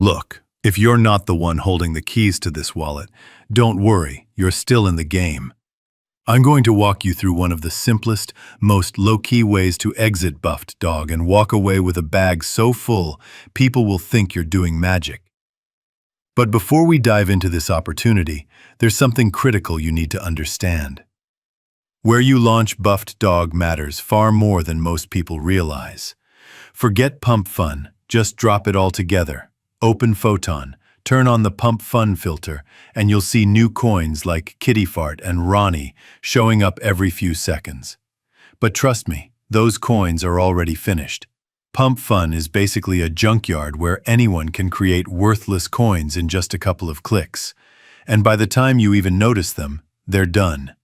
Look, if you're not the one holding the keys to this wallet, don't worry, you're still in the game. I'm going to walk you through one of the simplest, most low-key ways to exit Buffed Dog and walk away with a bag so full, people will think you're doing magic. But before we dive into this opportunity, there's something critical you need to understand. Where you launch Buffed Dog matters far more than most people realize. Forget pump fun, just drop it all together. Open Photon, turn on the pump fun filter, and you'll see new coins like Kitty Fart and Ronnie showing up every few seconds. But trust me, those coins are already finished. Pump Fun is basically a junkyard where anyone can create worthless coins in just a couple of clicks. And by the time you even notice them, they're done.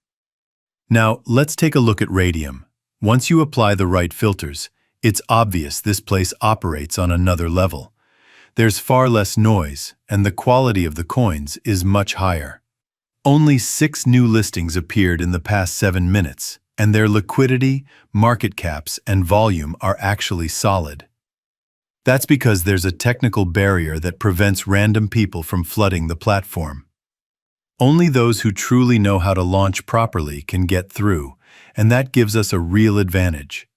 Now, let's take a look at Radium. Once you apply the right filters, it's obvious this place operates on another level. There's far less noise, and the quality of the coins is much higher. Only 6 new listings appeared in the past 7 minutes, and their liquidity, market caps, and volume are actually solid. That's because there's a technical barrier that prevents random people from flooding the platform. Only those who truly know how to launch properly can get through, and that gives us a real advantage.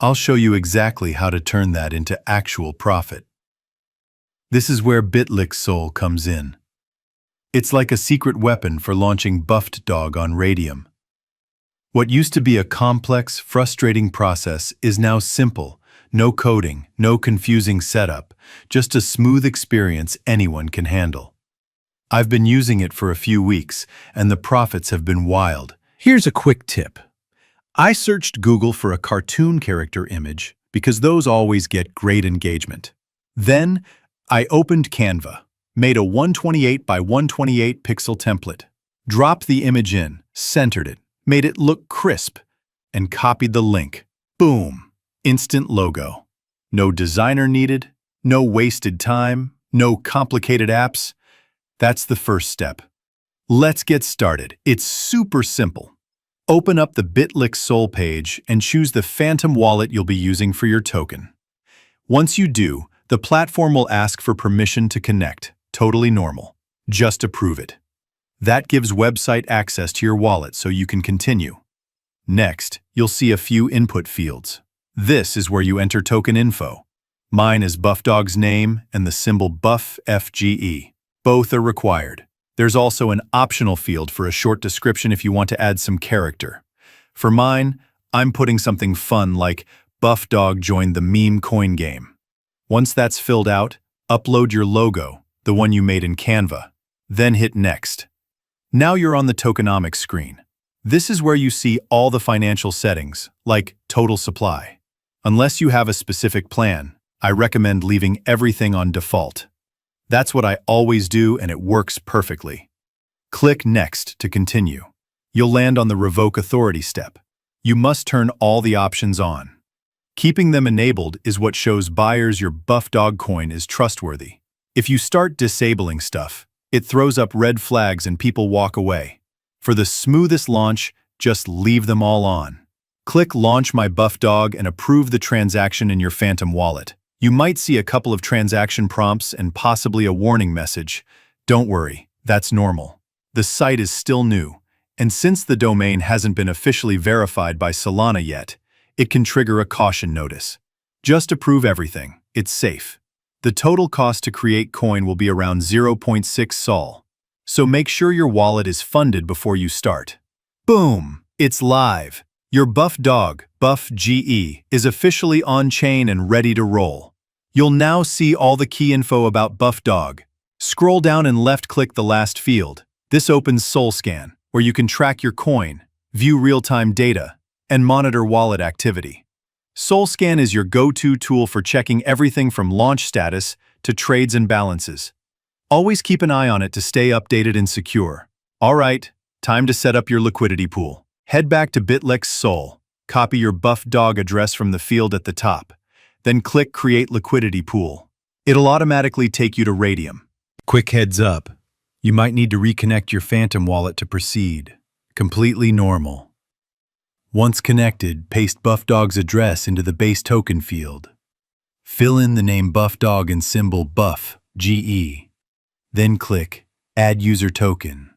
I'll show you exactly how to turn that into actual profit. This is where Bitlix Soul comes in. It's like a secret weapon for launching Buffed Dog on Radium. What used to be a complex, frustrating process is now simple. No coding, no confusing setup, just a smooth experience anyone can handle. I've been using it for a few weeks, and the profits have been wild. Here's a quick tip. I searched Google for a cartoon character image because those always get great engagement. Then, I opened Canva, made a 128 by 128 pixel template, dropped the image in, centered it, made it look crisp, and copied the link. Boom! Instant logo. No designer needed, no wasted time, no complicated apps. That's the first step. Let's get started. It's super simple. Open up the Bitlix Soul page and choose the Phantom wallet you'll be using for your token. Once you do, the platform will ask for permission to connect. Totally normal. Just approve it. That gives website access to your wallet so you can continue. Next, you'll see a few input fields. This is where you enter token info. Mine is BuffDog's name and the symbol BuffFGE. Both are required. There's also an optional field for a short description if you want to add some character. For mine, I'm putting something fun like BuffDog joined the MemeCoin game. Once that's filled out, upload your logo, the one you made in Canva. Then hit Next. Now you're on the tokenomics screen. This is where you see all the financial settings, like total supply. Unless you have a specific plan, I recommend leaving everything on default. That's what I always do, and it works perfectly. Click Next to continue. You'll land on the Revoke Authority step. You must turn all the options on. Keeping them enabled is what shows buyers your BuffDog coin is trustworthy. If you start disabling stuff, it throws up red flags and people walk away. For the smoothest launch, just leave them all on. Click Launch My BuffDog and approve the transaction in your Phantom wallet. You might see a couple of transaction prompts and possibly a warning message. Don't worry, that's normal. The site is still new, and since the domain hasn't been officially verified by Solana yet, it can trigger a caution notice. Just approve everything. It's safe. The total cost to create coin will be around 0.6 Sol. So make sure your wallet is funded before you start. Boom! It's live. Your BuffDog, BuffGE, is officially on-chain and ready to roll. You'll now see all the key info about BuffDog. Scroll down and left-click the last field. This opens SoulScan, where you can track your coin, view real-time data, and monitor wallet activity. SoulScan is your go-to tool for checking everything from launch status to trades and balances. Always keep an eye on it to stay updated and secure. All right, time to set up your liquidity pool. Head back to Bitlix Soul, copy your BuffDog address from the field at the top, then click Create Liquidity Pool. It'll automatically take you to Radium. Quick heads up, you might need to reconnect your Phantom wallet to proceed. Completely normal. Once connected, paste BuffDog's address into the base token field. Fill in the name BuffDog and symbol Buff GE. Then click Add User Token.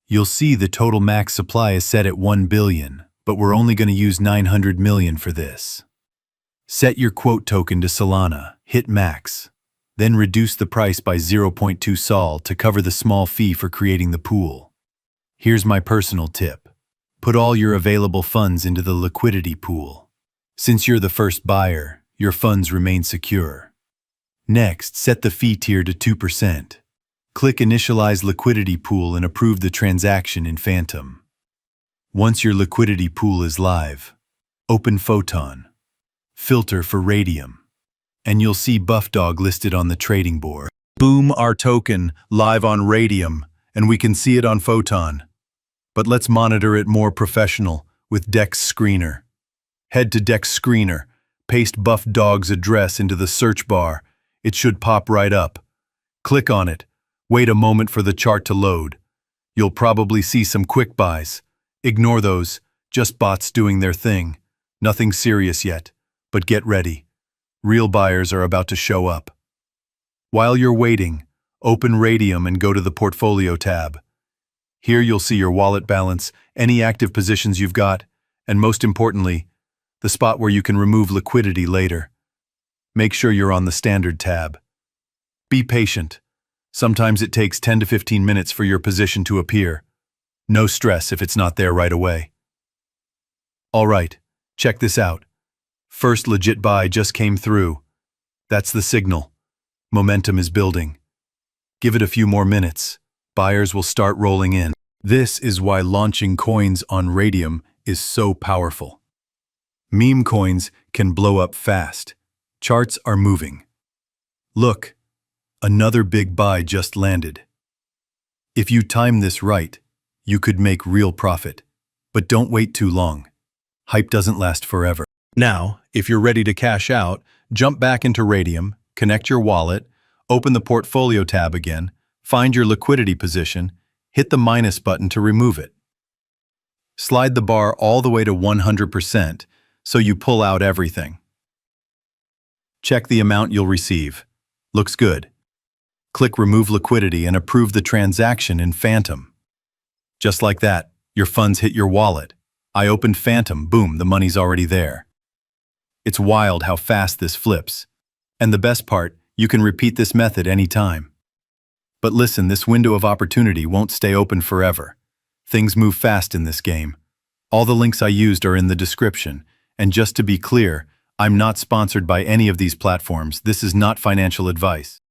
You'll see the total max supply is set at 1 billion, but we're only going to use 900 million for this. Set your quote token to Solana, hit max, then reduce the price by 0.2 Sol to cover the small fee for creating the pool. Here's my personal tip. Put all your available funds into the liquidity pool. Since you're the first buyer, your funds remain secure. Next, set the fee tier to 2%. Click Initialize Liquidity Pool and approve the transaction in Phantom. Once your liquidity pool is live, open Photon, filter for Radium, and you'll see BuffDog listed on the trading board. Boom, our token live on Radium, and we can see it on Photon. But let's monitor it more professional with Dex Screener. Head to Dex Screener, paste BuffDog's address into the search bar. It should pop right up. Click on it. Wait a moment for the chart to load. You'll probably see some quick buys. Ignore those, just bots doing their thing. Nothing serious yet, but get ready. Real buyers are about to show up. While you're waiting, open Radium and go to the Portfolio tab. Here you'll see your wallet balance, any active positions you've got, and most importantly, the spot where you can remove liquidity later. Make sure you're on the Standard tab. Be patient. Sometimes it takes 10 to 15 minutes for your position to appear. No stress if it's not there right away. All right, check this out. First legit buy just came through. That's the signal. Momentum is building. Give it a few more minutes. Buyers will start rolling in. This is why launching coins on Radium is so powerful. MemeCoins can blow up fast. Charts are moving. Look. Another big buy just landed. If you time this right, you could make real profit. But don't wait too long. Hype doesn't last forever. Now, if you're ready to cash out, jump back into Radium, connect your wallet, open the Portfolio tab again, find your liquidity position, hit the minus button to remove it. Slide the bar all the way to 100% so you pull out everything. Check the amount you'll receive. Looks good. Click Remove Liquidity and approve the transaction in Phantom. Just like that, your funds hit your wallet. I opened Phantom, boom, the money's already there. It's wild how fast this flips. And the best part, you can repeat this method anytime. But listen, this window of opportunity won't stay open forever. Things move fast in this game. All the links I used are in the description. And just to be clear, I'm not sponsored by any of these platforms. This is not financial advice.